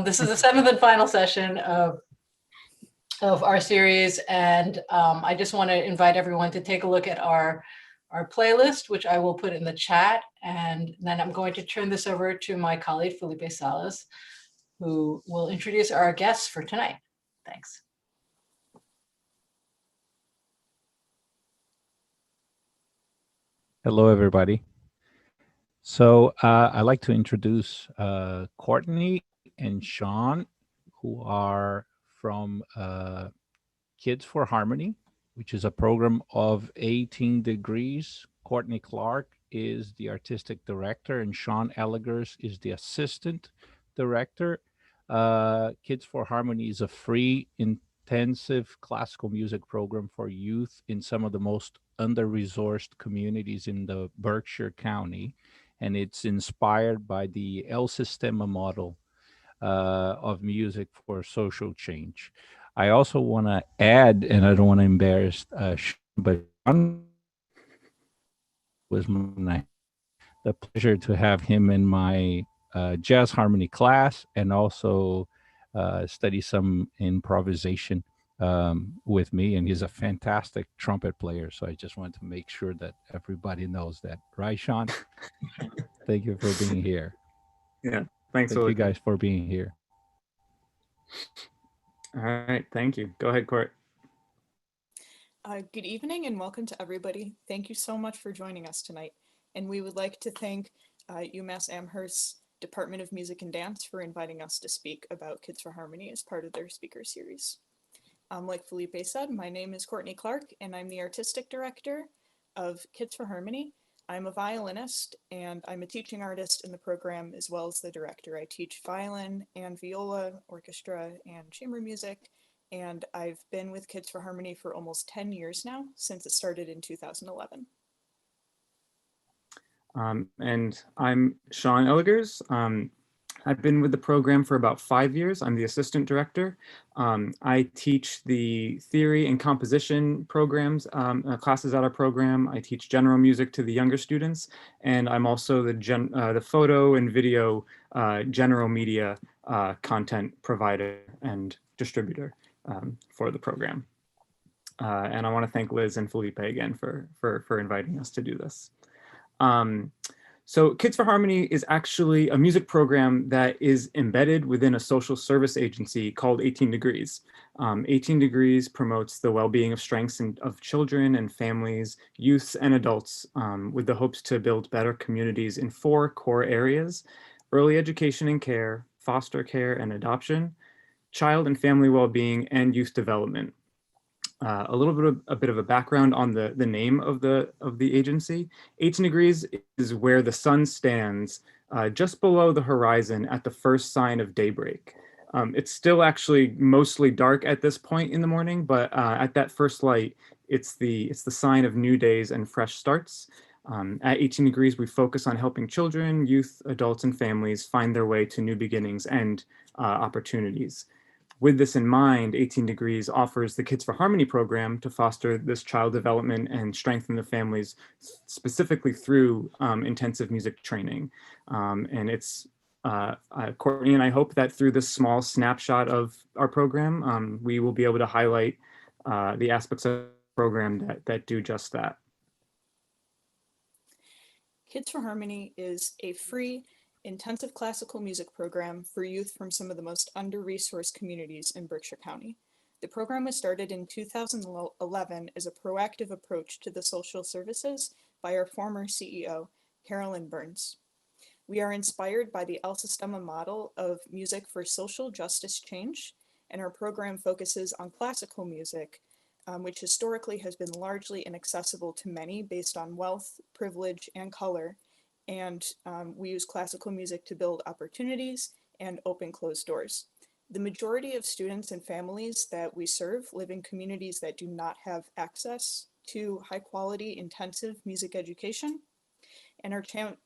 This is the seventh and final session of our series, and I just want to invite everyone to take a look at our playlist, which I will put in the chat, and then I'm going to turn this over to my colleague Felipe Salas, who will introduce our guests for tonight. Thanks. Hello, everybody. So I'd like to introduce Courtney and Sean, who are from Kids for Harmony, which is a program of 18 degrees. Courtney Clark is the artistic director, and Sean Elligers is the assistant director. Kids for Harmony is a free, intensive classical music program for youth in some of the most under-resourced communities in the Berkshire County, and it's inspired by the El Sistema model of music for social change. I also want to add, and I don't want to embarrass but Sean was the pleasure to have him in my jazz harmony class, and also study some improvisation with me. And he's a fantastic trumpet player. So I just wanted to make sure that everybody knows that. Right, Sean? Thank you for being here. Yeah, thanks. Thank you guys for being here. All right, thank you. Go ahead, Court. Good evening and welcome to everybody. Thank you so much for joining us tonight. And we would like to thank UMass Amherst Department of Music and Dance for inviting us to speak about Kids for Harmony as part of their speaker series. Like Felipe said, my name is Courtney Clark and I'm the artistic director of Kids for Harmony. I'm a violinist and I'm a teaching artist in the program as well as the director. I teach violin and viola, orchestra, and chamber music. And I've been with Kids for Harmony for almost 10 years now, since it started in 2011. And I'm Sean Elligers. I've been with the program for about 5 years. I'm the assistant director. I teach the theory and composition programs, classes at our program. I teach general music to the younger students, and I'm also the photo and video general media content provider and distributor for the program. And I want to thank Liz and Felipe again for inviting us to do this. So Kids for Harmony is actually a music program that is embedded within a social service agency called 18 Degrees. 18 Degrees promotes the well-being of strengths of children and families, youths and adults, with the hopes to build better communities in 4 core areas: early education and care, foster care and adoption, child and family well-being, and youth development. A bit of a background on the name of the agency. 18 Degrees is where the sun stands just below the horizon at the first sign of daybreak. It's still actually mostly dark at this point in the morning, but at that first light, it's the sign of new days and fresh starts. At 18 Degrees, we focus on helping children, youth, adults, and families find their way to new beginnings and opportunities. With this in mind, 18 Degrees offers the Kids for Harmony program to foster this child development and strengthen the families, specifically through intensive music training. And it's Courtney and I hope that through this small snapshot of our program, we will be able to highlight the aspects of the program that do just that. Kids for Harmony is a free, intensive classical music program for youth from some of the most under-resourced communities in Berkshire County. The program was started in 2011 as a proactive approach to the social services by our former CEO, Carolyn Burns. We are inspired by the El Sistema model of music for social justice change, and our program focuses on classical music, which historically has been largely inaccessible to many based on wealth, privilege, and color. And we use classical music to build opportunities and open closed doors. The majority of students and families that we serve live in communities that do not have access to high quality intensive music education. And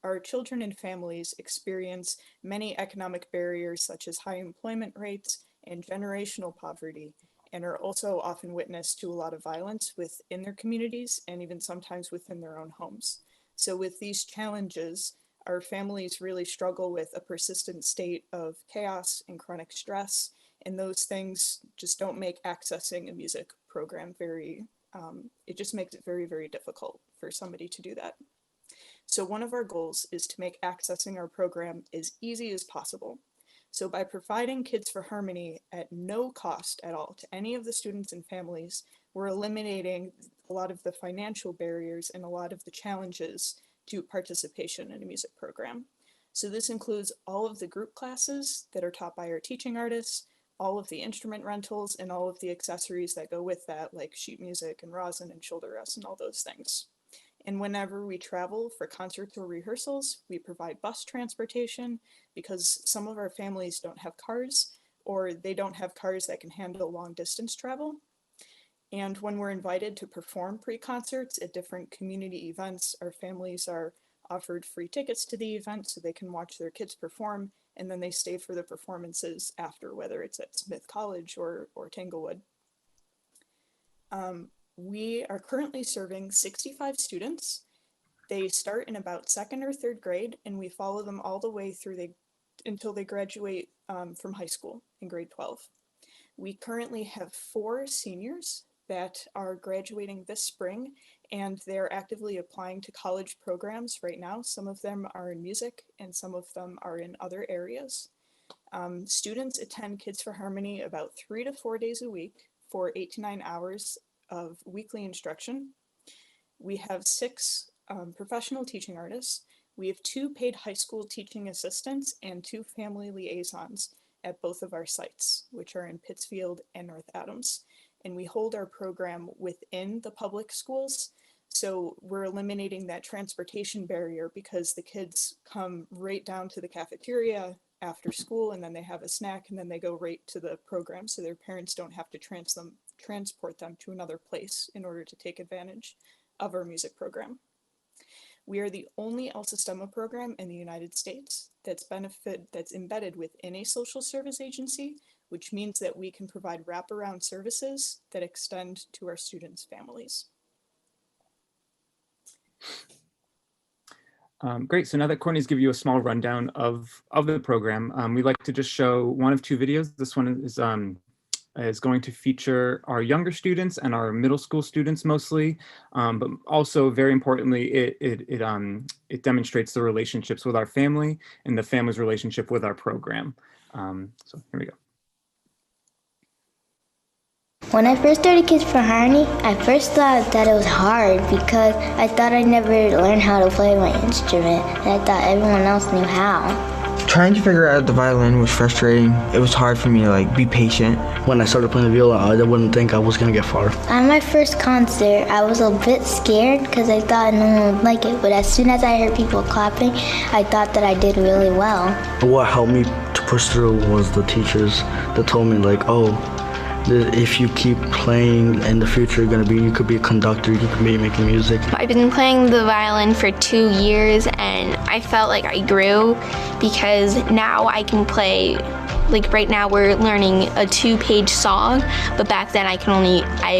our children and families experience many economic barriers such as high employment rates and generational poverty, and are also often witness to a lot of violence within their communities and even sometimes within their own homes. So with these challenges, Our families really struggle with a persistent state of chaos and chronic stress, and those things just don't make accessing a music program it just makes it very, very difficult for somebody to do that. So one of our goals is to make accessing our program as easy as possible. So by providing Kids for Harmony at no cost at all to any of the students and families, we're eliminating a lot of the financial barriers and a lot of the challenges to participation in a music program. So this includes all of the group classes that are taught by our teaching artists, all of the instrument rentals, and all of the accessories that go with that, like sheet music and rosin and shoulder rests and all those things. And whenever we travel for concerts or rehearsals, we provide bus transportation because some of our families don't have cars, or they don't have cars that can handle long distance travel. And when we're invited to perform pre-concerts at different community events, our families are offered free tickets to the event so they can watch their kids perform, and then they stay for the performances after, whether it's at Smith College or Tanglewood. We are currently serving 65 students. They start in about 2nd or 3rd grade, and we follow them all the way through until they graduate from high school in grade 12. We currently have 4 seniors that are graduating this spring, and they're actively applying to college programs right now. Some of them are in music and some of them are in other areas. Students attend Kids for Harmony about 3 to 4 days a week for 8 to 9 hours of weekly instruction. We have 6 professional teaching artists. We have 2 paid high school teaching assistants and 2 family liaisons at both of our sites, which are in Pittsfield and North Adams. And we hold our program within the public schools. So we're eliminating that transportation barrier because the kids come right down to the cafeteria after school, and then they have a snack, and then they go right to the program, so their parents don't have to transport them to another place in order to take advantage of our music program. We are the only El Sistema program in the United States that's embedded within a social service agency, which means that we can provide wraparound services that extend to our students' families. Great, so now that Courtney's given you a small rundown of the program, we'd like to just show one of 2 videos. This one is going to feature our younger students and our middle school students mostly, but also very importantly, it demonstrates the relationships with our family and the family's relationship with our program. So here we go. When I first started Kids for Harmony, I first thought that it was hard because I thought I'd never learn how to play my instrument, and I thought everyone else knew how. Trying to figure out the violin was frustrating. It was hard for me to be patient. When I started playing the viola, I wouldn't think I was gonna get far. At my first concert, I was a bit scared because I thought no one would like it, but as soon as I heard people clapping, I thought that I did really well. What helped me to push through was the teachers that told me if you keep playing in the future, you could be a conductor, you could be making music. I've been playing the violin for 2 years and I felt like I grew because now I can play, right now we're learning a 2-page song, but back then I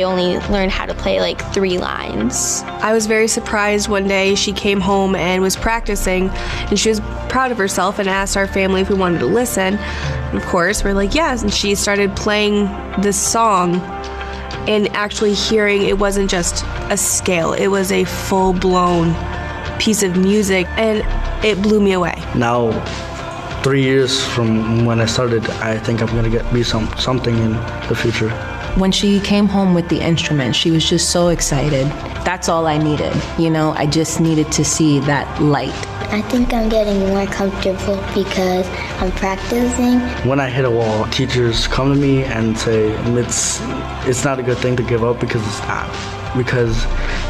only learned how to play 3 lines. I was very surprised one day she came home and was practicing, and she was proud of herself and asked our family if we wanted to listen. And of course, we're like, yes, and she started playing this song and actually hearing it wasn't just a scale, it was a full-blown piece of music, and it blew me away. Now, 3 years from when I started, I think I'm gonna be something in the future. When she came home with the instrument, she was just so excited. That's all I needed, I just needed to see that light. I think I'm getting more comfortable because I'm practicing. When I hit a wall, teachers come to me and say it's not a good thing to give up because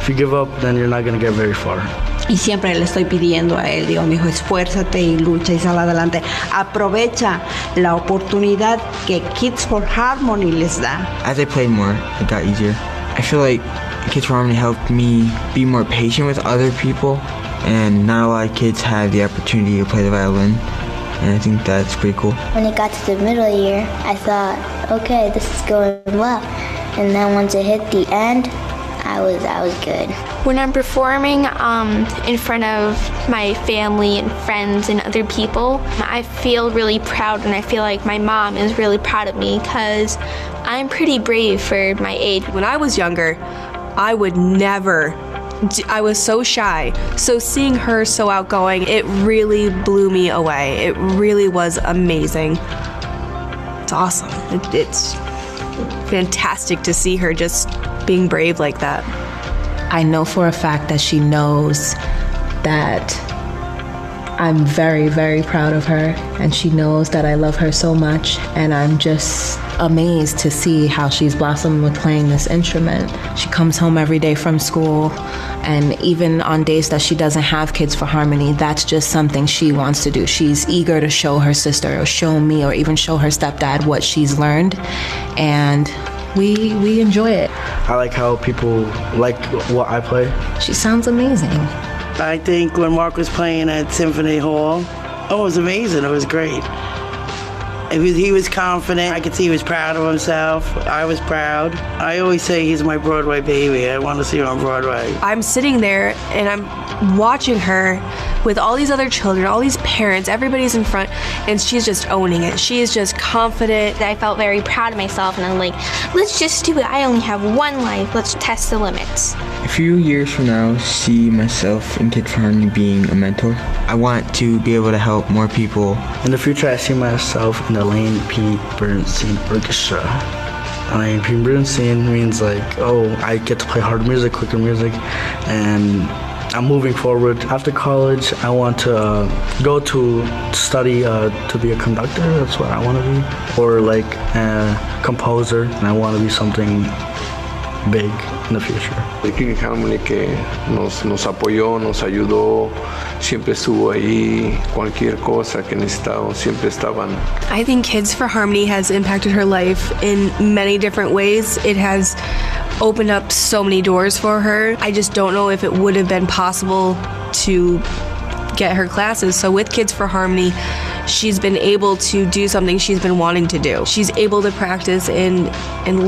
if you give up, then you're not gonna get very far. Y siempre le estoy pidiendo a él, mi hijo, esfuérzate y lucha y sal adelante. Aprovecha la oportunidad que Kids for Harmony les da. As I played more, it got easier. I feel like Kids for Harmony helped me be more patient with other people, and not a lot of kids have the opportunity to play the violin, and I think that's pretty cool. When it got to the middle year, I thought, okay, this is going well. And then once it hit the end, I was good. When I'm performing in front of my family and friends and other people, I feel really proud, and I feel like my mom is really proud of me because I'm pretty brave for my age. When I was younger, I would never. I was so shy. So seeing her so outgoing, it really blew me away. It really was amazing. It's awesome. It's fantastic to see her just being brave like that. I know for a fact that she knows that I'm very, very proud of her, and she knows that I love her so much, and I'm just amazed to see how she's blossomed with playing this instrument. She comes home every day from school, and even on days that she doesn't have Kids for Harmony, that's just something she wants to do. She's eager to show her sister or show me or even show her stepdad what she's learned, and we enjoy it. I like how people like what I play. She sounds amazing. I think when Mark was playing at Symphony Hall, it was amazing. It was great. He was confident. I could see he was proud of himself. I was proud. I always say he's my Broadway baby. I want to see him on Broadway. I'm sitting there and I'm watching her with all these other children, all these parents, everybody's in front, and she's just owning it. She is just confident. I felt very proud of myself, and I'm like, let's just do it. I only have one life. Let's test the limits. A few years from now, see myself in Kids for Harmony being a mentor. I want to be able to help more people. In the future, I see myself in the Lane P. Bernstein Orchestra. Lane P. Bernstein means like, oh, I get to play hard music, quicker music, and I'm moving forward. After college, I want to go to study to be a conductor. That's what I want to be. Or like a composer, and I want to be something big in the future. The Kids for Harmony que nos apoyó, nos ayudó, siempre estuvo ahí, cualquier cosa que necesitábamos, siempre estaban. I think Kids for Harmony has impacted her life in many different ways. It has opened up so many doors for her. I just don't know if it would have been possible to get her classes. So with Kids for Harmony, she's been able to do something she's been wanting to do. She's able to practice and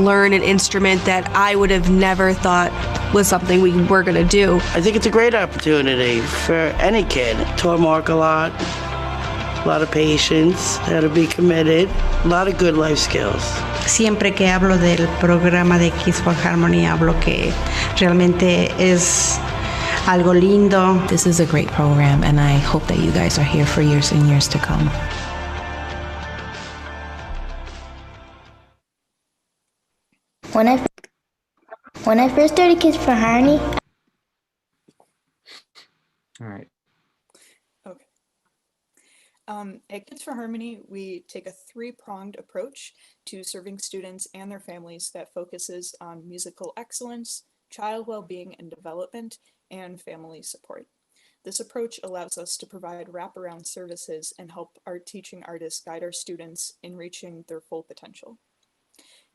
learn an instrument that I would have never thought was something we were gonna do. I think it's a great opportunity for any kid. Taught Mark a lot of patience, how to be committed, a lot of good life skills. Siempre que hablo del programa de Kids for Harmony, hablo que realmente es algo lindo. This is a great program, and I hope that you guys are here for years and years to come. When I first started Kids for Harmony. All right. Okay. At Kids for Harmony, we take a three-pronged approach to serving students and their families that focuses on musical excellence, child well-being and development, and family support. This approach allows us to provide wraparound services and help our teaching artists guide our students in reaching their full potential.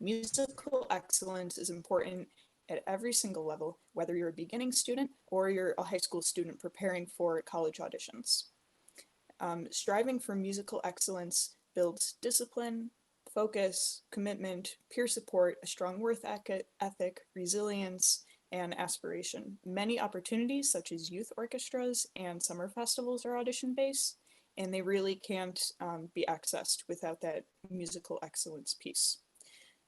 Musical excellence is important at every single level, whether you're a beginning student or you're a high school student preparing for college auditions. Striving for musical excellence builds discipline, focus, commitment, peer support, a strong work ethic, resilience, and aspiration. Many opportunities such as youth orchestras and summer festivals are audition-based, and they really can't be accessed without that musical excellence piece.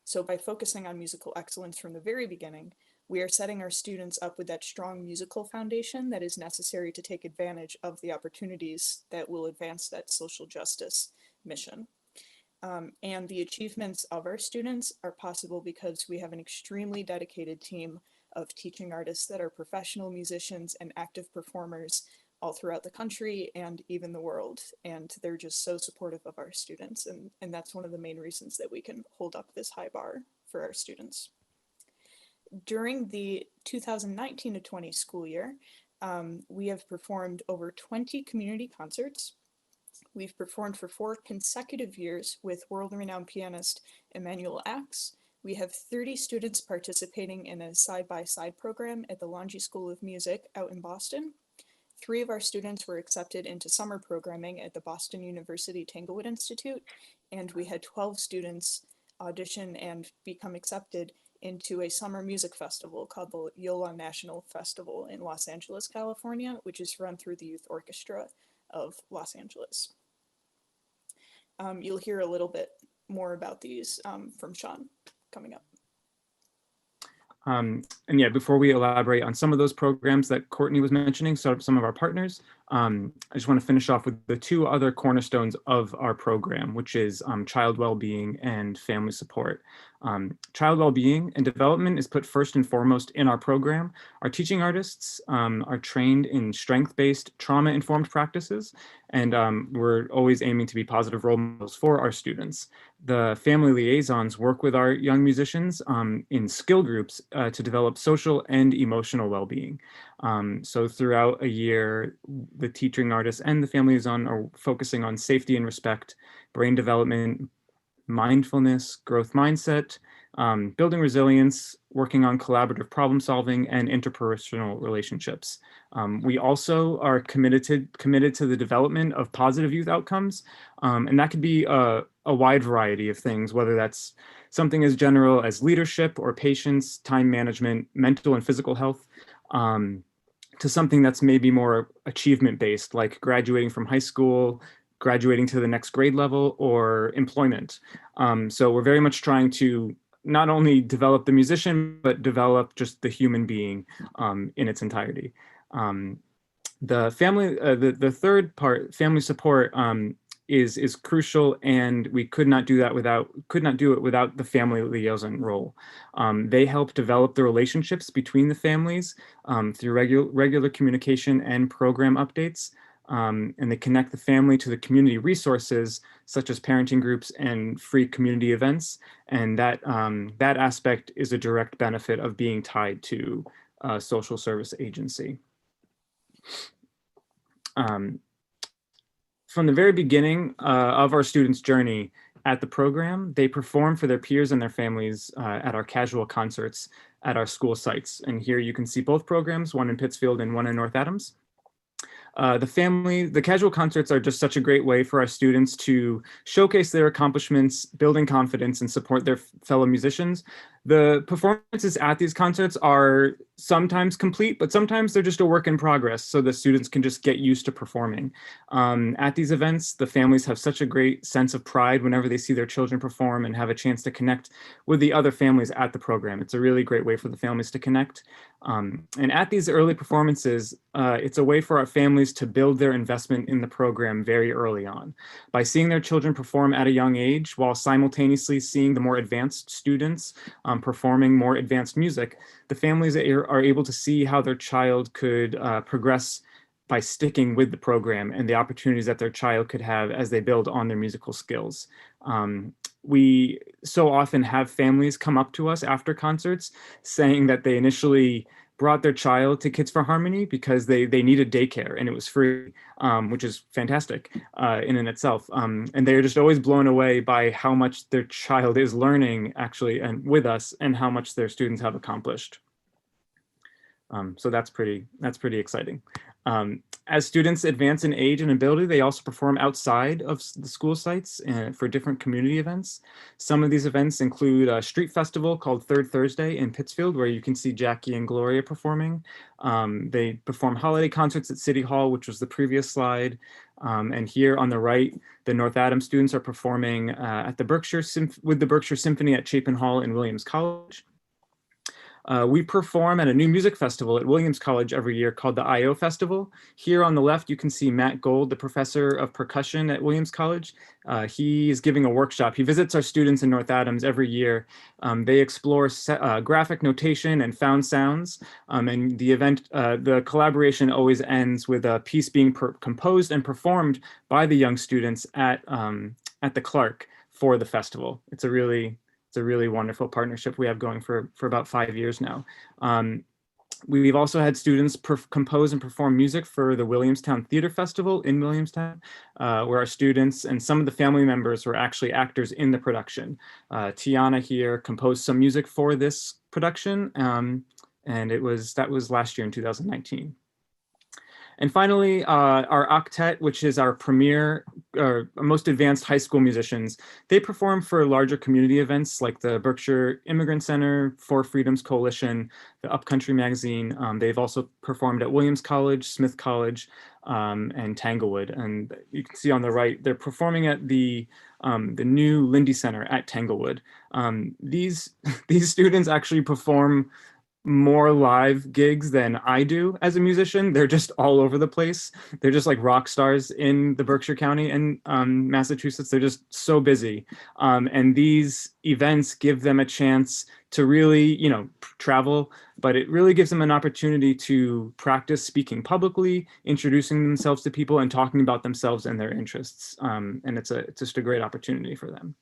So by focusing on musical excellence from the very beginning, we are setting our students up with that strong musical foundation that is necessary to take advantage of the opportunities that will advance that social justice mission. And the achievements of our students are possible because we have an extremely dedicated team of teaching artists that are professional musicians and active performers all throughout the country and even the world. And they're just so supportive of our students. And that's one of the main reasons that we can hold up this high bar for our students. During the 2019 to 20 school year, we have performed over 20 community concerts. We've performed for 4 consecutive years with world-renowned pianist Emmanuel Axe. We have 30 students participating in a side-by-side program at the Longy School of Music out in Boston. 3 of our students were accepted into summer programming at the Boston University Tanglewood Institute, and we had 12 students audition and become accepted into a summer music festival called the Yola National Festival in Los Angeles, California, which is run through the Youth Orchestra of Los Angeles. You'll hear a little bit more about these from Sean coming up. And yeah, before we elaborate on some of those programs that Courtney was mentioning, so some of our partners, I just want to finish off with the two other cornerstones of our program, which is child well-being and family support. Child well-being and development is put first and foremost in our program. Our teaching artists are trained in strength-based, trauma-informed practices, and we're always aiming to be positive role models for our students. The family liaisons work with our young musicians in skill groups to develop social and emotional well-being. So throughout a year, the teaching artists and the family liaison are focusing on safety and respect, brain development, mindfulness, growth mindset, building resilience, working on collaborative problem solving, and interpersonal relationships. We also are committed to the development of positive youth outcomes, and that could be a wide variety of things, whether that's something as general as leadership or patience, time management, mental and physical health, to something that's maybe more achievement-based, like graduating from high school, graduating to the next grade level, or employment. So we're very much trying to not only develop the musician, but develop just the human being in its entirety. The third part, family support, is crucial, and we could not do it without the family liaison role. They help develop the relationships between the families through regular communication and program updates. And they connect the family to the community resources such as parenting groups and free community events. And that aspect is a direct benefit of being tied to a social service agency. From the very beginning of our students' journey at the program, they perform for their peers and their families at our casual concerts at our school sites. And here you can see both programs, one in Pittsfield and one in North Adams. The casual concerts are just such a great way for our students to showcase their accomplishments, building confidence, and support their fellow musicians. The performances at these concerts are sometimes complete, but sometimes they're just a work in progress, so the students can just get used to performing. At these events, the families have such a great sense of pride whenever they see their children perform and have a chance to connect with the other families at the program. It's a really great way for the families to connect. And at these early performances, it's a way for our families to build their investment in the program very early on. By seeing their children perform at a young age, while simultaneously seeing the more advanced students performing more advanced music, the families are able to see how their child could progress by sticking with the program and the opportunities that their child could have as they build on their musical skills. We so often have families come up to us after concerts saying that they initially brought their child to Kids for Harmony because they needed daycare and it was free, which is fantastic in and itself. And they're just always blown away by how much their child is learning actually and with us and how much their students have accomplished. So that's pretty exciting. As students advance in age and ability, they also perform outside of the school sites for different community events. Some of these events include a street festival called Third Thursday in Pittsfield, where you can see Jackie and Gloria performing. They perform holiday concerts at City Hall, which was the previous slide. And here on the right, the North Adams students are performing at the with the Berkshire Symphony at Chapin Hall in Williams College. We perform at a new music festival at Williams College every year called the I.O. Festival. Here on the left, you can see Matt Gold, the professor of percussion at Williams College. He is giving a workshop. He visits our students in North Adams every year. They explore graphic notation and found sounds. And the event, the collaboration always ends with a piece being composed and performed by the young students at the Clark for the festival. It's a really wonderful partnership we have going for about 5 years now. We've also had students compose and perform music for the Williamstown Theater Festival in Williamstown, where our students and some of the family members were actually actors in the production. Tiana here composed some music for this production, and that was last year in 2019. And finally, our octet, which is our premier, most advanced high school musicians, they perform for larger community events like the Berkshire Immigrant Center, Four Freedoms Coalition, the Upcountry Magazine. They've also performed at Williams College, Smith College, and Tanglewood. And you can see on the right, they're performing at the new Lindy Center at Tanglewood. These students actually perform more live gigs than I do as a musician. They're just all over the place. They're just like rock stars in the Berkshire County and Massachusetts. They're just so busy. And these events give them a chance to really, travel, but it really gives them an opportunity to practice speaking publicly, introducing themselves to people and talking about themselves and their interests. And it's just a great opportunity for them.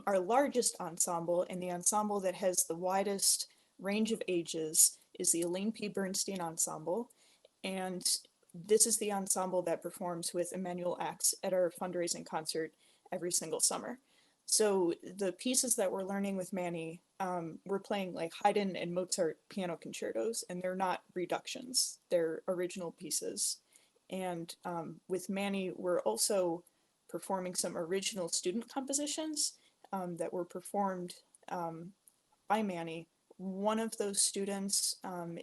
Our largest ensemble, and the ensemble that has the widest range of ages, is the Elaine P. Bernstein Ensemble. And this is the ensemble that performs with Emmanuel Axe at our fundraising concert every single summer. So the pieces that we're learning with Manny, we're playing like Haydn and Mozart piano concertos, and they're not reductions, they're original pieces. And with Manny, we're also performing some original student compositions that were performed by Manny. One of those students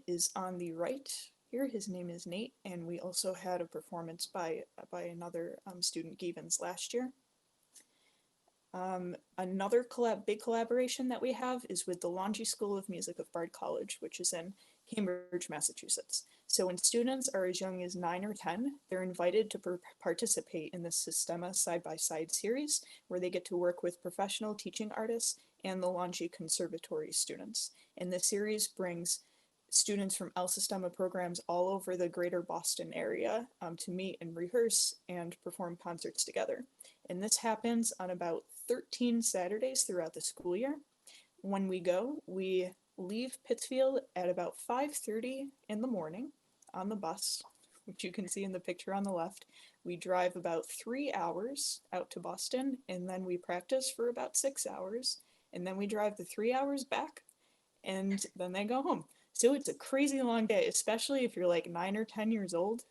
is on the right here. His name is Nate, and we also had a performance by another student, Givens, last year. Another big collaboration that we have is with the Longy School of Music of Bard College, which is in Cambridge, Massachusetts. So when students are as young as 9 or 10, they're invited to participate in the Sistema side-by-side series, where they get to work with professional teaching artists and the Longy Conservatory students. And the series brings students from El Sistema programs all over the greater Boston area to meet and rehearse and perform concerts together. And this happens on about 13 Saturdays throughout the school year. When we go, we leave Pittsfield at about 5:30 in the morning on the bus, which you can see in the picture on the left. We drive about 3 hours out to Boston, and then we practice for about 6 hours, and then we drive the 3 hours back, and then they go home. So it's a crazy long day, especially if you're like 9 or 10 years old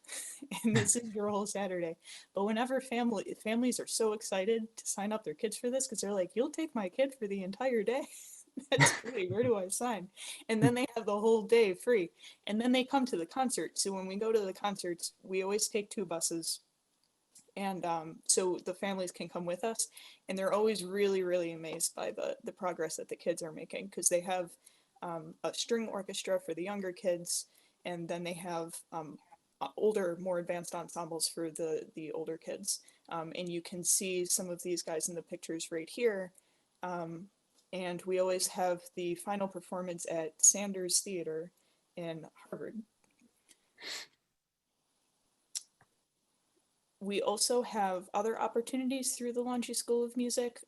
and this is your whole Saturday. But whenever families are so excited to sign up their kids for this, because they're like, you'll take my kid for the entire day. That's great. Where do I sign? And then they have the whole day free. And then they come to the concert. So when we go to the concerts, we always take 2 buses. And so the families can come with us. And they're always really, really amazed by the progress that the kids are making, because they have a string orchestra for the younger kids, and then they have older, more advanced ensembles for the older kids. And you can see some of these guys in the pictures right here. And we always have the final performance at Sanders Theater in Harvard. We also have other opportunities through the Longy School of Music,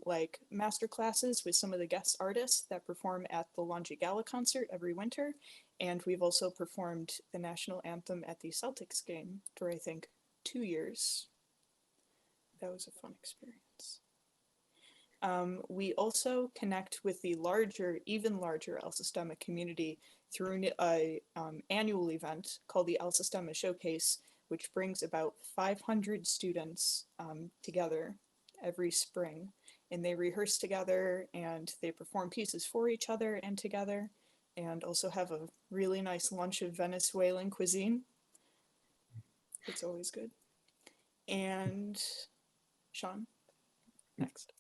like master classes with some of the guest artists that perform at the Longy Gala concert every winter. And we've also performed the national anthem at the Celtics game for, I think, 2 years. That was a fun experience. We also connect with the even larger El Sistema community through an annual event called the El Sistema Showcase, which brings about 500 students together every spring. And they rehearse together, and they perform pieces for each other and together, and also have a really nice lunch of Venezuelan cuisine. It's always good. And Sean, next.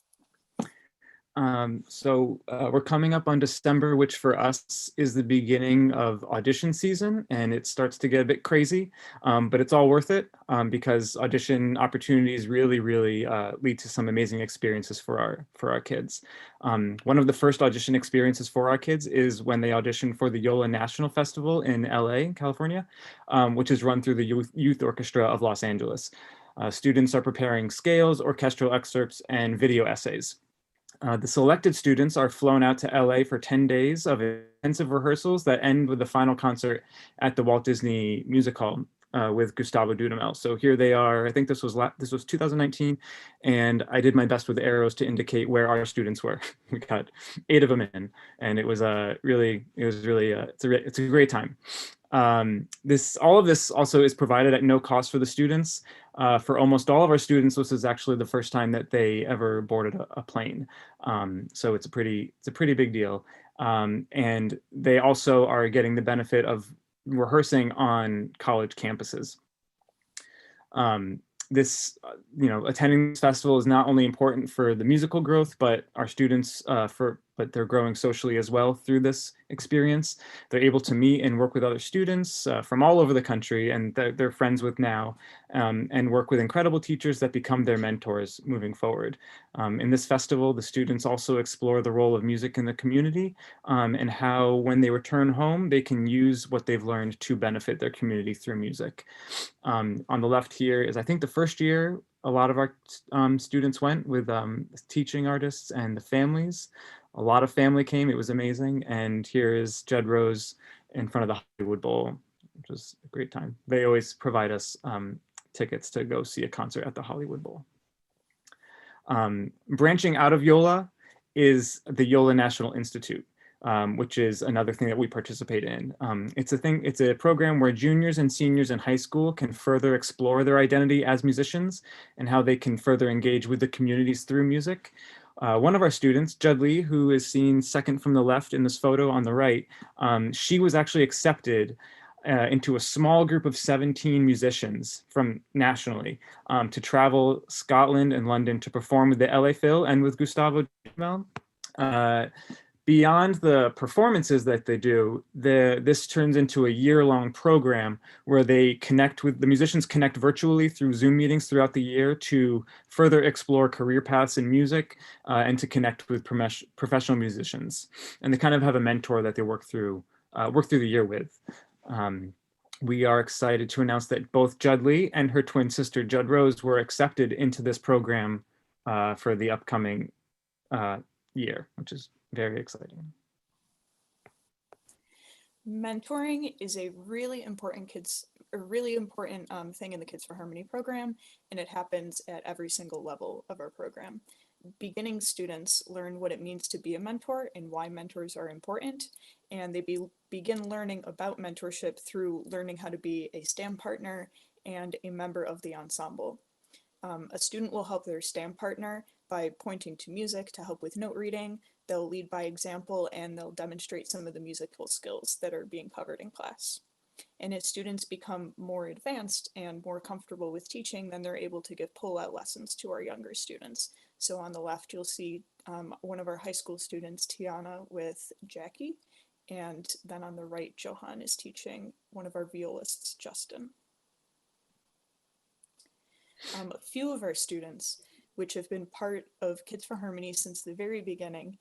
So we're coming up on December, which for us is the beginning of audition season, and it starts to get a bit crazy, but it's all worth it because audition opportunities really lead to some amazing experiences for our kids. One of the first audition experiences for our kids is when they audition for the Yola National Festival in LA, California, which is run through the Youth Orchestra of Los Angeles. Students are preparing scales, orchestral excerpts, and video essays. The selected students are flown out to LA for 10 days of intensive rehearsals that end with the final concert at the Walt Disney Music Hall with Gustavo Dudamel. So here they are. I think this was 2019, and I did my best with arrows to indicate where our students were. We got 8 of them in, and it's a great time. All of this also is provided at no cost for the students. For almost all of our students, this is actually the first time that they ever boarded a plane. So it's a pretty big deal. And they also are getting the benefit of rehearsing on college campuses. Attending this festival is not only important for the musical growth, but our students, but they're growing socially as well through this experience. They're able to meet and work with other students from all over the country, and they're friends with now, and work with incredible teachers that become their mentors moving forward. In this festival, the students also explore the role of music in the community, and how when they return home, they can use what they've learned to benefit their community through music. On the left here is, I think, the first year a lot of our students went with teaching artists and the families. A lot of family came. It was amazing. And here is Jed Rose in front of the Hollywood Bowl, which was a great time. They always provide us tickets to go see a concert at the Hollywood Bowl. Branching out of YOLA is the YOLA National Institute, which is another thing that we participate in. It's a program where juniors and seniors in high school can further explore their identity as musicians and how they can further engage with the communities through music. One of our students, Judley, who is seen second from the left in this photo on the right, she was actually accepted into a small group of 17 musicians from nationally to travel Scotland and London to perform with the LA Phil and with Gustavo Dudamel. Beyond the performances that they do, this turns into a year-long program where the musicians connect virtually through Zoom meetings throughout the year to further explore career paths in music and to connect with professional musicians. And they kind of have a mentor that they work through the year with. We are excited to announce that both Judley and her twin sister, Judd Rose, were accepted into this program for the upcoming year, which is very exciting. Mentoring is a really important thing in the Kids for Harmony program, and it happens at every single level of our program. Beginning students learn what it means to be a mentor and why mentors are important, and they begin learning about mentorship through learning how to be a STAM partner and a member of the ensemble. A student will help their STAM partner by pointing to music to help with note reading. They'll lead by example, and they'll demonstrate some of the musical skills that are being covered in class. And as students become more advanced and more comfortable with teaching, then they're able to give pull-out lessons to our younger students. So on the left, you'll see one of our high school students, Tiana, with Jackie. And then on the right, Johan is teaching one of our violists, Justin. A few of our students, which have been part of Kids for Harmony since the very beginning,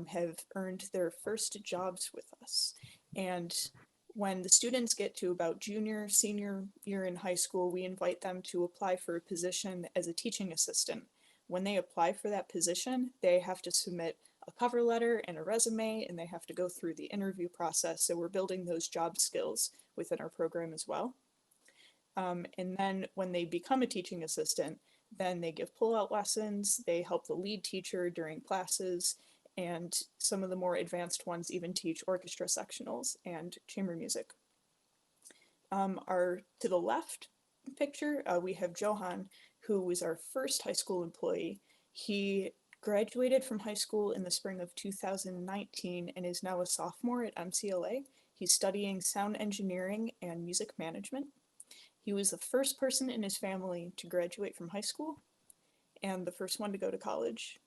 have earned their first jobs with us. And when the students get to about senior year in high school, we invite them to apply for a position as a teaching assistant. When they apply for that position, they have to submit a cover letter and a resume, and they have to go through the interview process. So we're building those job skills within our program as well. And then when they become a teaching assistant, then they give pull-out lessons, they help the lead teacher during classes, and some of the more advanced ones even teach orchestra sectionals and chamber music. To the left picture, we have Johan, who was our first high school employee. He graduated from high school in the spring of 2019 and is now a sophomore at MCLA. He's studying sound engineering and music management. He was the first person in his family to graduate from high school and the first one to go to college.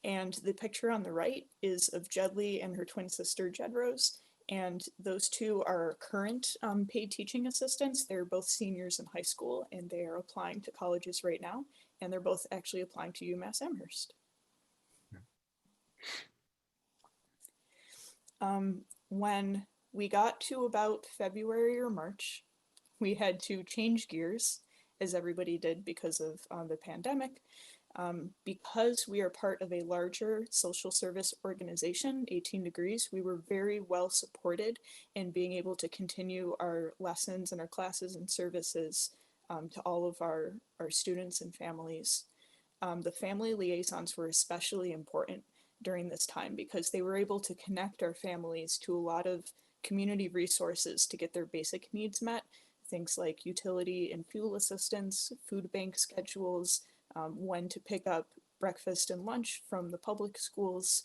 And the picture on the right is of Judley and her twin sister, Jed Rose. And those two are current paid teaching assistants. They're both seniors in high school, and they are applying to colleges right now. And they're both actually applying to UMass Amherst. When we got to about February or March, we had to change gears, as everybody did because of the pandemic. Because we are part of a larger social service organization, 18 Degrees, we were very well supported in being able to continue our lessons and our classes and services to all of our students and families. The family liaisons were especially important during this time because they were able to connect our families to a lot of community resources to get their basic needs met. Things like utility and fuel assistance, food bank schedules, when to pick up breakfast and lunch from the public schools,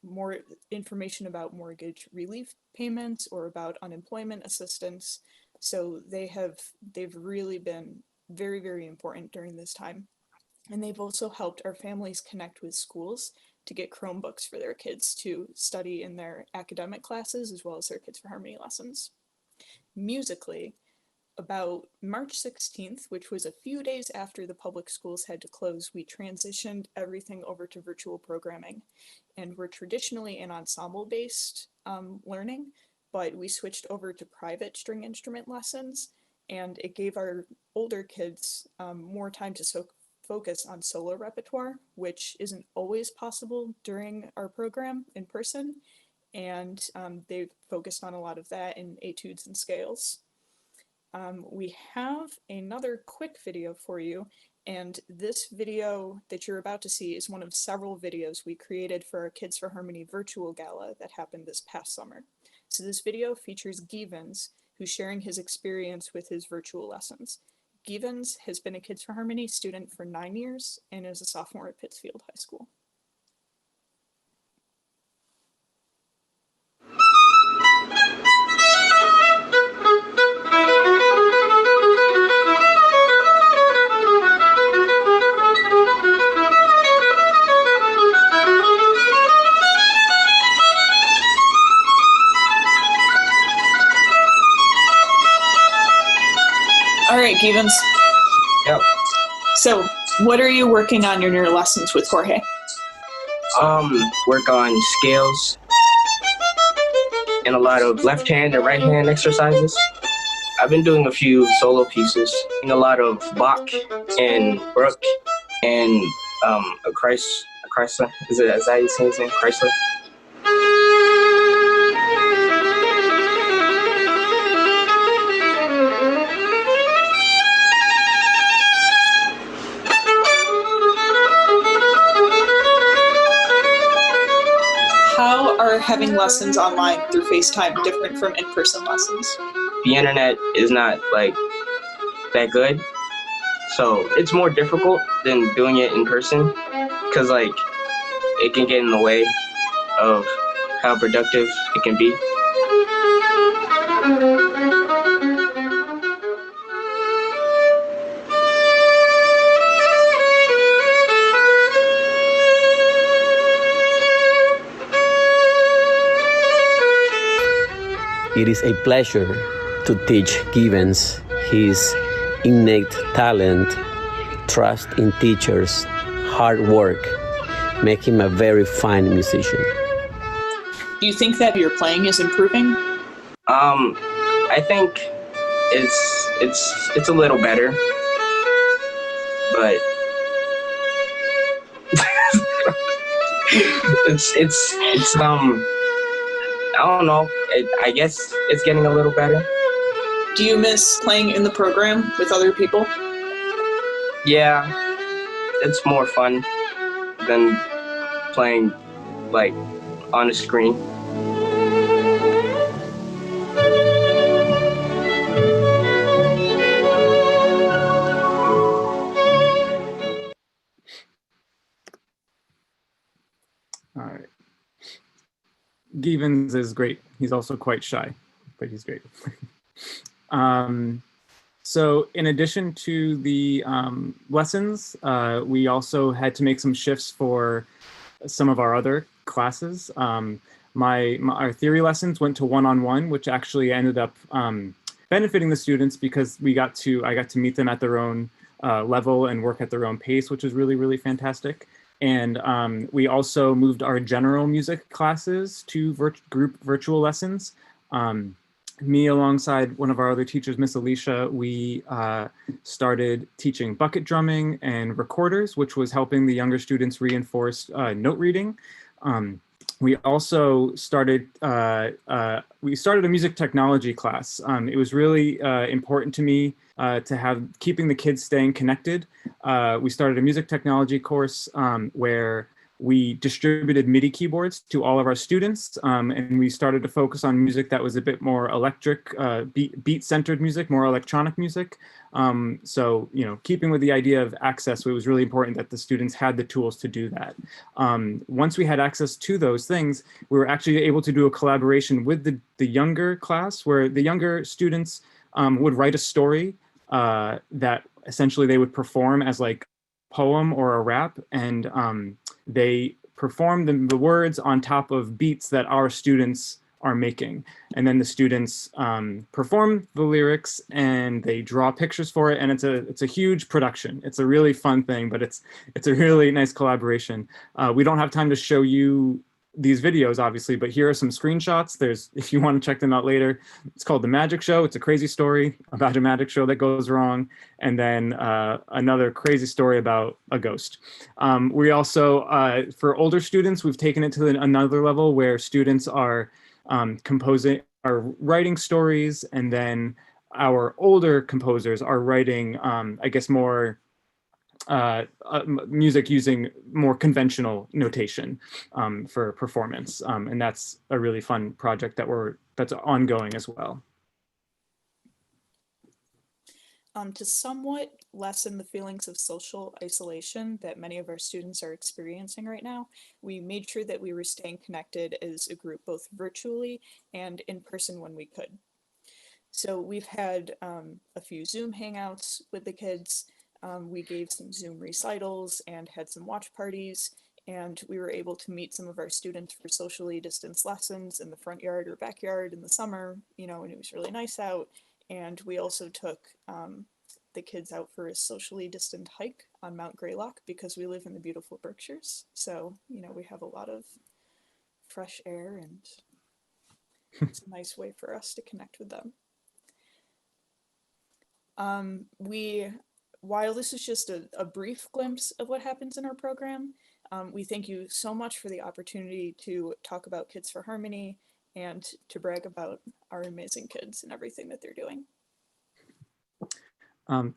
more information about mortgage relief payments or about unemployment assistance. So they've really been very, very important during this time. And they've also helped our families connect with schools to get Chromebooks for their kids to study in their academic classes as well as their Kids for Harmony lessons. Musically, about March 16th, which was a few days after the public schools had to close, we transitioned everything over to virtual programming. And we're traditionally an ensemble-based learning, but we switched over to private string instrument lessons, and it gave our older kids more time to focus on solo repertoire, which isn't always possible during our program in person. And they've focused on a lot of that in etudes and scales. We have another quick video for you, and this video that you're about to see is one of several videos we created for our Kids for Harmony virtual gala that happened this past summer. So this video features Givens, who's sharing his experience with his virtual lessons. Givens has been a Kids for Harmony student for 9 years and is a sophomore at Pittsfield High School. All right, Givens. Yep. So, what are you working on in your lessons with Jorge? Work on scales and a lot of left hand and right hand exercises. I've been doing a few solo pieces, and a lot of Bach and Bruch and a Chrysler. Is that how you say his name? Chrysler. How are having lessons online through FaceTime different from in-person lessons? The internet is not like that good, so it's more difficult than doing it in person because like it can get in the way of how productive it can be. It is a pleasure to teach Givens. His innate talent, trust in teachers, hard work make him a very fine musician. Do you think that your playing is improving? I think it's a little better, but it's I don't know. I guess it's getting a little better. Do you miss playing in the program with other people? Yeah, it's more fun than playing like on a screen. All right. Givens is great. He's also quite shy, but he's great. So in addition to the lessons, we also had to make some shifts for some of our other classes. Our theory lessons went to one-on-one, which actually ended up benefiting the students because I got to meet them at their own level and work at their own pace, which is really, really fantastic. And we also moved our general music classes to group virtual lessons. Me alongside one of our other teachers, Miss Alicia, we started teaching bucket drumming and recorders, which was helping the younger students reinforce note reading. We also started a music technology class. It was really important to me to have keeping the kids staying connected. We started a music technology course where we distributed MIDI keyboards to all of our students, and we started to focus on music that was a bit more electric, beat-centered music, more electronic music. So, you know, keeping with the idea of access, it was really important that the students had the tools to do that. Once we had access to those things, we were actually able to do a collaboration with the younger class, where the younger students would write a story that essentially they would perform as like a poem or a rap, and they perform the words on top of beats that our students are making. And then the students perform the lyrics and they draw pictures for it. And it's a huge production. It's a really fun thing, but it's a really nice collaboration. We don't have time to show you these videos, obviously, but here are some screenshots. If you want to check them out later, it's called The Magic Show. It's a crazy story about a magic show that goes wrong. And then another crazy story about a ghost. We also, for older students, we've taken it to another level where students are are writing stories, and then our older composers are writing, I guess, more music using more conventional notation for performance, and that's a really fun project that's ongoing as well. To somewhat lessen the feelings of social isolation that many of our students are experiencing right now, we made sure that we were staying connected as a group, both virtually and in person when we could. So we've had a few Zoom hangouts with the kids. We gave some Zoom recitals and had some watch parties, and we were able to meet some of our students for socially distanced lessons in the front yard or backyard in the summer, you know, when it was really nice out. And we also took the kids out for a socially distant hike on Mount Greylock because we live in the beautiful Berkshires. So, you know, we have a lot of fresh air, and it's a nice way for us to connect with them. While this is just a brief glimpse of what happens in our program, we thank you so much for the opportunity to talk about Kids for Harmony and to brag about our amazing kids and everything that they're doing.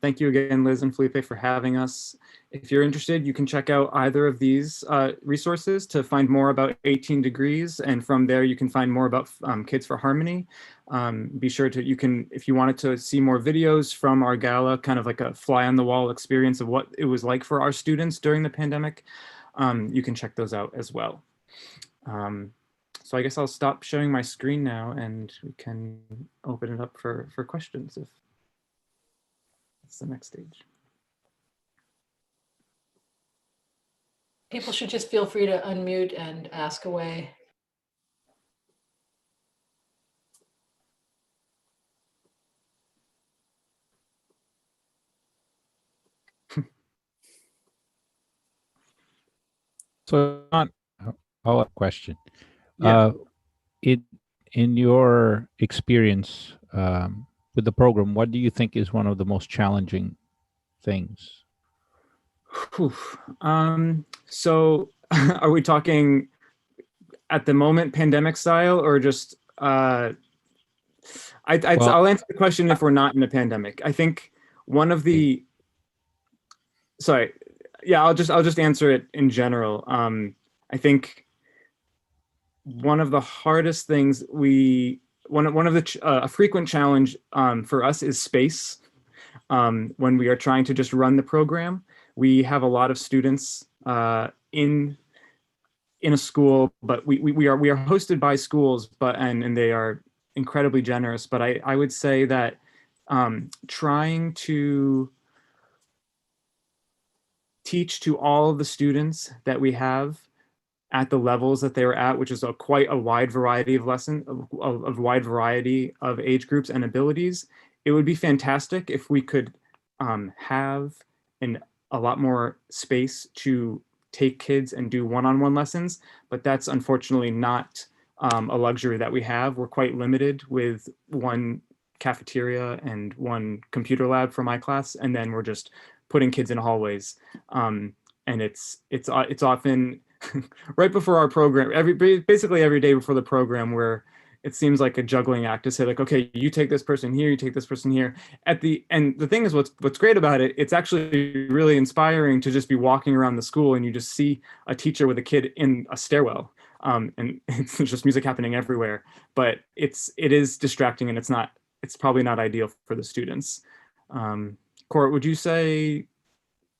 Thank you again, Liz and Felipe, for having us. If you're interested, you can check out either of these resources to find more about 18 Degrees, and from there you can find more about Kids for Harmony. Be sure to, if you wanted to see more videos from our gala, kind of like a fly on the wall experience of what it was like for our students during the pandemic, you can check those out as well. So I guess I'll stop sharing my screen now and we can open it up for questions if that's the next stage. People should just feel free to unmute and ask away. So, I'll have a question. Yeah. In your experience with the program, what do you think is one of the most challenging things? So are we talking at the moment pandemic style, or just I'll answer the question if we're not in a pandemic. I think one of the I'll just answer it in general. I think one of the hardest things a frequent challenge for us is space. When we are trying to just run the program, we have a lot of students in a school, but we are hosted by schools, and they are incredibly generous. But I would say that trying to teach to all of the students that we have at the levels that they were at, which is quite a wide variety of wide variety of age groups and abilities. It would be fantastic if we could have a lot more space to take kids and do one-on-one lessons, but that's unfortunately not a luxury that we have. We're quite limited with one cafeteria and one computer lab for my class, and then we're just putting kids in hallways. And it's often right before our program, basically every day before the program, we're it seems like a juggling act to say like, okay, you take this person here, you take this person here. And the thing is, what's great about it, it's actually really inspiring to just be walking around the school and you just see a teacher with a kid in a stairwell. And it's just music happening everywhere, but it is distracting, and it's probably not ideal for the students. Court, would you say,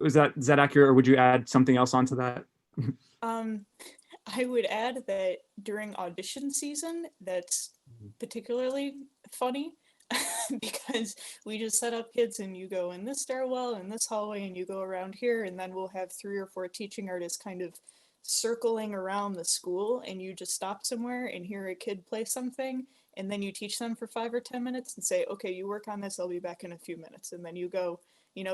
is that accurate, or would you add something else onto that? I would add that during audition season, that's particularly funny because we just set up kids and you go in this stairwell and this hallway and you go around here, and then we'll have 3 or 4 teaching artists kind of circling around the school, and you just stop somewhere and hear a kid play something, and then you teach them for 5 or 10 minutes and say, okay, you work on this, I'll be back in a few minutes. And then you go,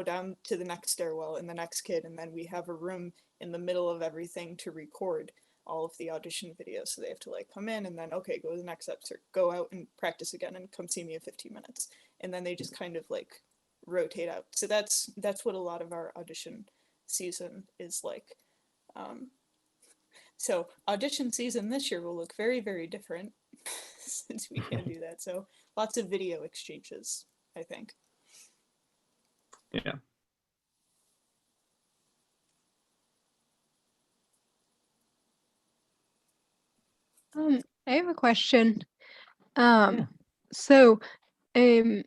down to the next stairwell and the next kid, and then we have a room in the middle of everything to record all of the audition videos. So they have to like come in and then, okay, go to the next episode, go out and practice again and come see me in 15 minutes. And then they just kind of like rotate out. So that's what a lot of our audition season is like. So audition season this year will look very, very different since we can't do that. So lots of video exchanges, I think. Yeah. I have a question. So, you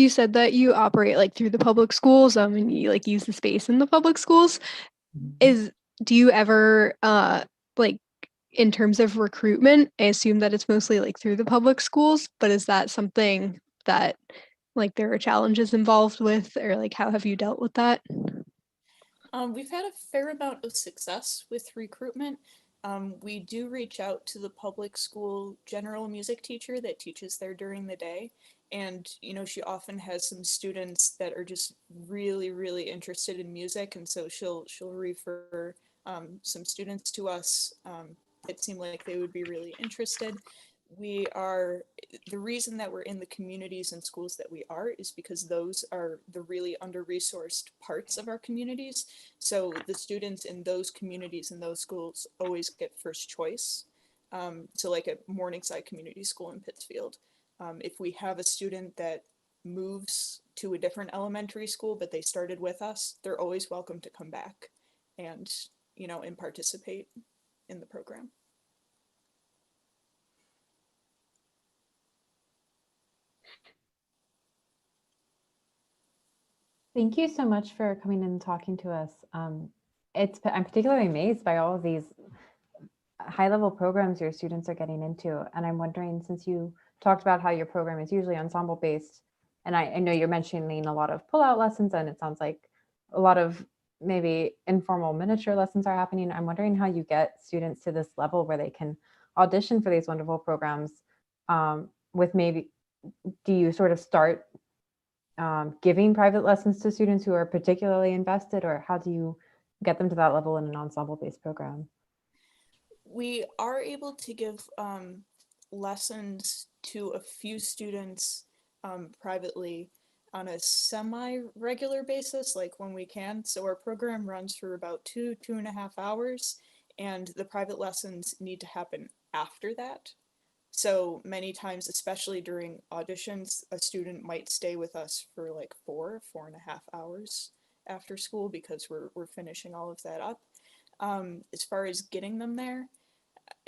said that you operate like through the public schools, and you like use the space in the public schools. Do you ever, like, in terms of recruitment, I assume that it's mostly like through the public schools, but is that something that like there are challenges involved with, or like how have you dealt with that? We've had a fair amount of success with recruitment. We do reach out to the public school general music teacher that teaches there during the day. And, she often has some students that are just really, really interested in music. And so she'll refer some students to us that seem like they would be really interested. The reason that we're in the communities and schools that we are is because those are the really under-resourced parts of our communities. So the students in those communities and those schools always get first choice. So like at Morningside Community School in Pittsfield, if we have a student that moves to a different elementary school, but they started with us, they're always welcome to come back and, and participate in the program. Thank you so much for coming in and talking to us. I'm particularly amazed by all of these high-level programs your students are getting into. And I'm wondering, since you talked about how your program is usually ensemble-based, and I know you're mentioning a lot of pull-out lessons, and it sounds like a lot of maybe informal miniature lessons are happening. I'm wondering how you get students to this level where they can audition for these wonderful programs with maybe, do you sort of start giving private lessons to students who are particularly invested, or how do you get them to that level in an ensemble-based program? We are able to give lessons to a few students privately on a semi-regular basis, like when we can. So our program runs for about 2.5 hours, and the private lessons need to happen after that. So many times, especially during auditions, a student might stay with us for like 4.5 hours after school because we're finishing all of that up. As far as getting them there,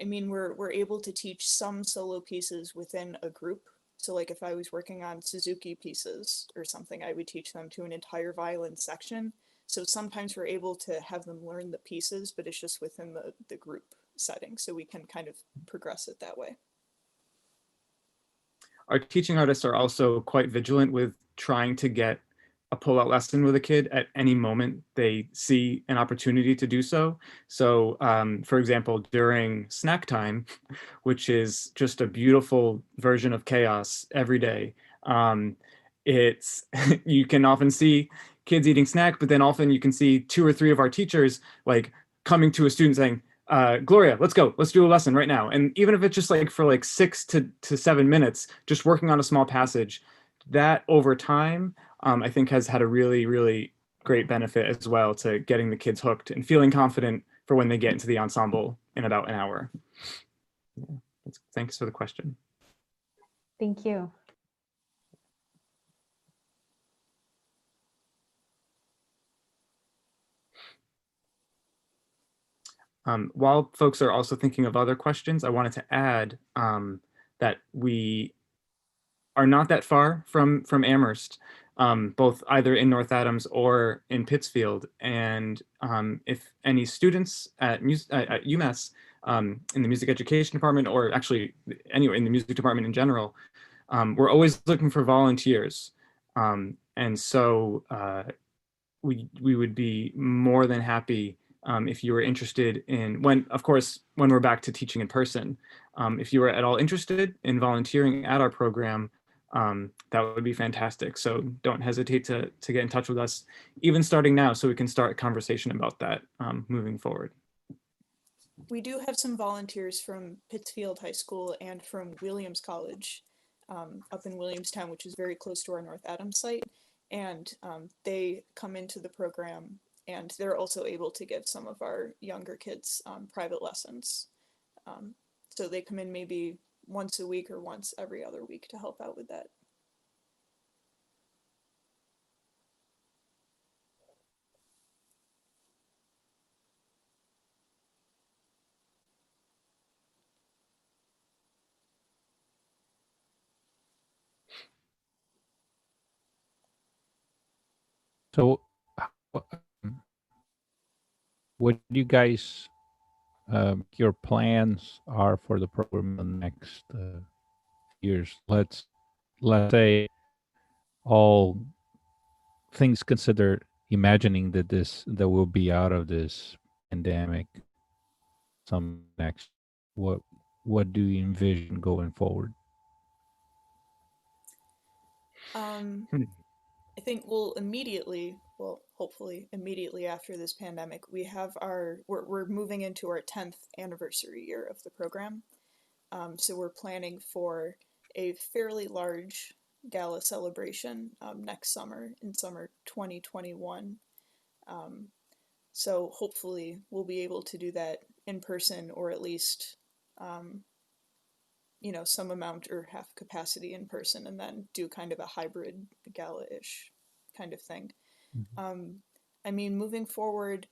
I mean, we're able to teach some solo pieces within a group. So like if I was working on Suzuki pieces or something, I would teach them to an entire violin section. So sometimes we're able to have them learn the pieces, but it's just within the group setting. So we can kind of progress it that way. Our teaching artists are also quite vigilant with trying to get a pull-out lesson with a kid at any moment they see an opportunity to do so. So, for example, during snack time, which is just a beautiful version of chaos every day, you can often see kids eating snack, but then often you can see 2 or 3 of our teachers like coming to a student saying, Gloria, let's go, let's do a lesson right now. And even if it's just like for like 6 to 7 minutes, just working on a small passage, that over time, I think has had a really, really great benefit as well to getting the kids hooked and feeling confident for when they get into the ensemble in about an hour. Yeah. Thanks for the question. Thank you. While folks are also thinking of other questions, I wanted to add that we are not that far from Amherst, both either in North Adams or in Pittsfield. And if any students at UMass in the music education department, or actually anywhere in the music department in general, we're always looking for volunteers. And so we would be more than happy if you were interested in, of course, when we're back to teaching in person, if you were at all interested in volunteering at our program, that would be fantastic. So don't hesitate to get in touch with us, even starting now, so we can start a conversation about that moving forward. We do have some volunteers from Pittsfield High School and from Williams College up in Williamstown, which is very close to our North Adams site. And they come into the program, and they're also able to give some of our younger kids private lessons. So they come in maybe once a week or once every other week to help out with that. So, what do you guys, your plans are for the program in the next years? Let's say, all things considered, imagining that we'll be out of this pandemic some next, what do you envision going forward? I think hopefully immediately after this pandemic, we're moving into our 10th anniversary year of the program. So we're planning for a fairly large gala celebration next summer, in summer 2021. So hopefully we'll be able to do that in person, or at least some amount or half capacity in person, and then do kind of a hybrid gala-ish kind of thing. I mean, moving forward,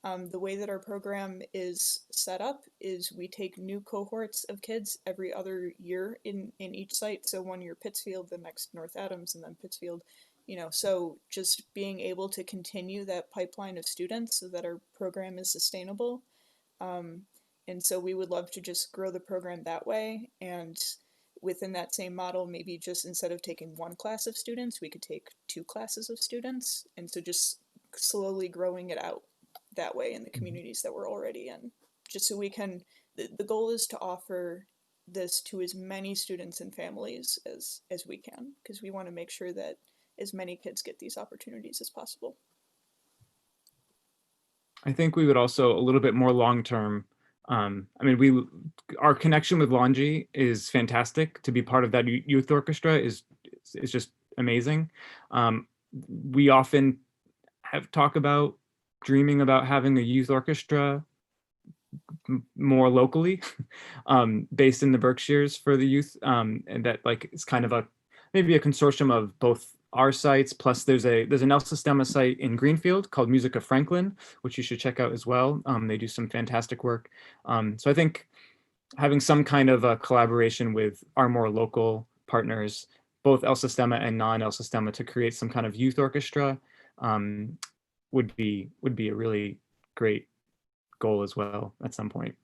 the way that our program is set up is we take new cohorts of kids every other year in each site. So one year Pittsfield, the next North Adams, and then Pittsfield, so just being able to continue that pipeline of students so that our program is sustainable. And so we would love to just grow the program that way. And within that same model, maybe just instead of taking one class of students, we could take 2 classes of students. And so just slowly growing it out that way in the communities that we're already in. Just so we can, the goal is to offer this to as many students and families as we can, because we want to make sure that as many kids get these opportunities as possible. I think we would also, a little bit more long-term, our connection with Longy is fantastic. To be part of that youth orchestra is just amazing. We often talk about dreaming about having a youth orchestra more locally, based in the Berkshires for the youth, and that it's kind of maybe a consortium of both our sites, plus there's an El Sistema site in Greenfield called Music of Franklin, which you should check out as well. They do some fantastic work. So I think having some kind of a collaboration with our more local partners, both El Sistema and non-El Sistema, to create some kind of youth orchestra would be a really great goal as well at some point.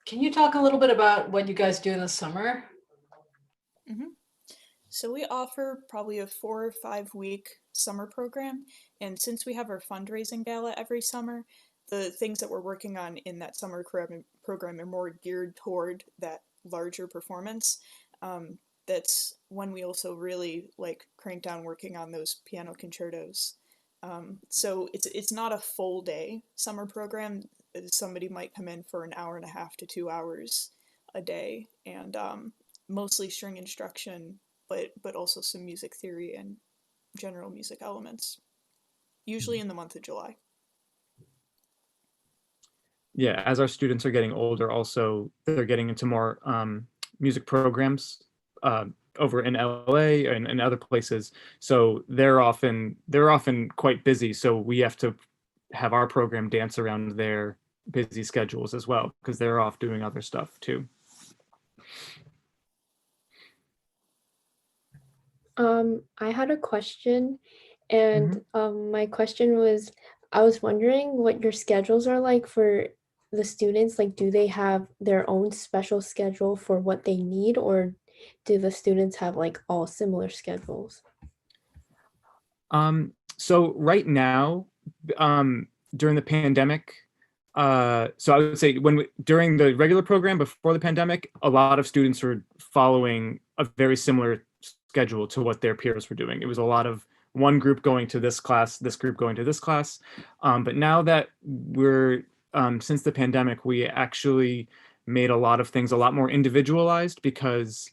Can you talk a little bit about what you guys do in the summer? So we offer probably a 4 or 5 week summer program. And since we have our fundraising gala every summer, the things that we're working on in that summer program are more geared toward that larger performance. That's when we also really crank down working on those piano concertos. So it's not a full day summer program. Somebody might come in for an hour and a half to 2 hours a day, and mostly string instruction, but also some music theory and general music elements, usually in the month of July. yeah, as our students are getting older, also they're getting into more music programs over in LA and other places. So they're often quite busy. So we have to have our program dance around their busy schedules as well, because they're off doing other stuff too. I had a question, and my question was, I was wondering what your schedules are like for the students. Like, do they have their own special schedule for what they need, or do the students have like all similar schedules? So right now, during the pandemic, so I would say during the regular program before the pandemic, a lot of students were following a very similar schedule to what their peers were doing. It was a lot of one group going to this class, this group going to this class. But now that we're, since the pandemic, we actually made a lot of things a lot more individualized, because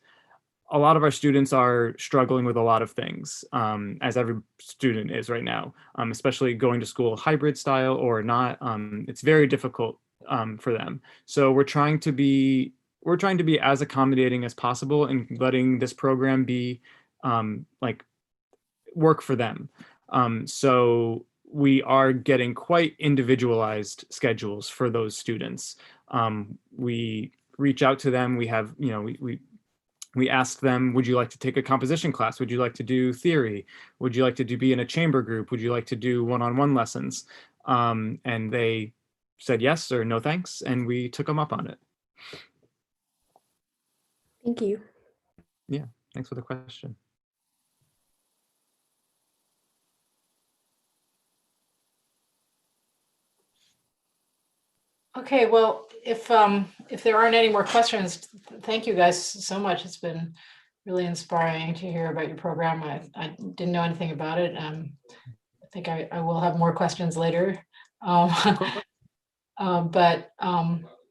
a lot of our students are struggling with a lot of things, as every student is right now, especially going to school hybrid style or not. It's very difficult for them. So we're trying to be as accommodating as possible and letting this program be like work for them. So we are getting quite individualized schedules for those students. We reach out to them. We have, we ask them, would you like to take a composition class? Would you like to do theory? Would you like to be in a chamber group? Would you like to do one-on-one lessons? And they said yes or no thanks, and we took them up on it. Thank you. Yeah, thanks for the question. Okay, well, if there aren't any more questions, thank you guys so much. It's been really inspiring to hear about your program. I didn't know anything about it. I think I will have more questions later.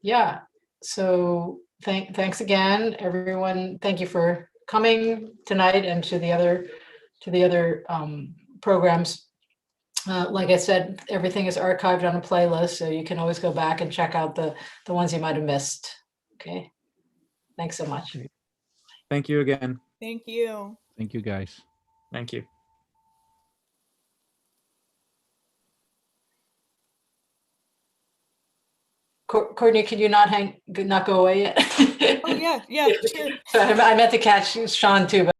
Yeah, so thanks again, everyone. Thank you for coming tonight, and to the other programs. Like I said, everything is archived on a playlist, so you can always go back and check out the ones you might have missed. Okay, thanks so much. Thank you again. Thank you. Thank you, guys. Thank you. Courtney, can you not go away yet? Oh yeah, sure. So I meant to catch Sean too, but